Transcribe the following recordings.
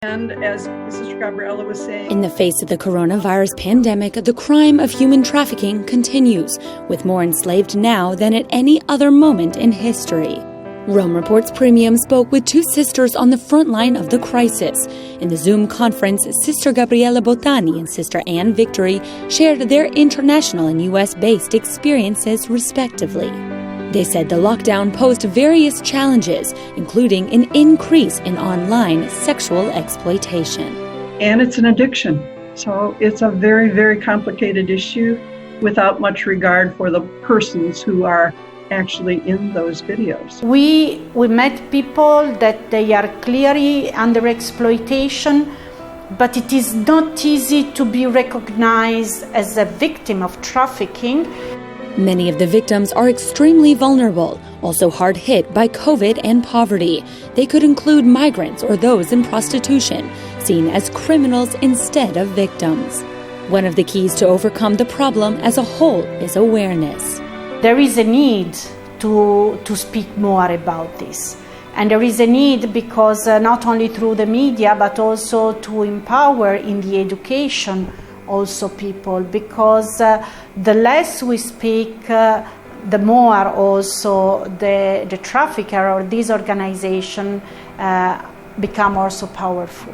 And as Sister Gabriella was saying, in the face of the coronavirus pandemic, the crime of human trafficking continues, with more enslaved now than at any other moment in history. Rome Report's Premium spoke with two sisters on the front line of the crisis. In the Zoom conference, Sister Gabriella Botani and Sister Anne Victory shared their international and U.S.-based experiences respectively. They said the lockdown posed various challenges, including an increase in online sexual exploitation. And it's an addiction. So it's a very, very complicated issue without much regard for the persons who are actually in those videos. We met people that they are clearly under exploitation, but it is not easy to be recognized as a victim of trafficking. Many of the victims are extremely vulnerable, also hard hit by COVID and poverty. They could include migrants or those in prostitution, seen as criminals instead of victims. One of the keys to overcome the problem as a whole is awareness. There is a need to speak more about this. And there is a need because not only through the media, but also to empower in the education also people, because the less we speak, the more also the trafficker or this organization become also powerful.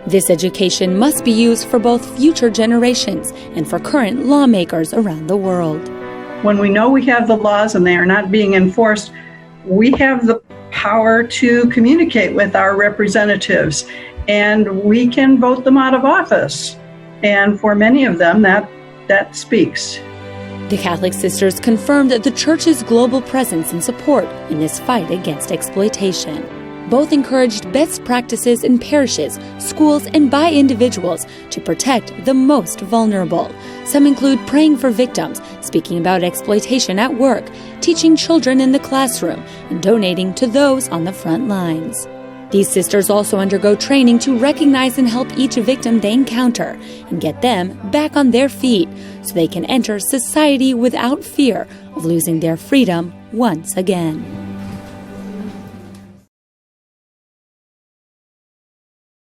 This education must be used for both future generations and for current lawmakers around the world. When we know we have the laws and they are not being enforced, we have the power to communicate with our representatives, and we can vote them out of office. And for many of them, that speaks. The Catholic sisters confirmed the Church's global presence and support in this fight against exploitation. Both encouraged best practices in parishes, schools, and by individuals to protect the most vulnerable. Some include praying for victims, speaking about exploitation at work, teaching children in the classroom, and donating to those on the front lines. These sisters also undergo training to recognize and help each victim they encounter and get them back on their feet so they can enter society without fear of losing their freedom once again.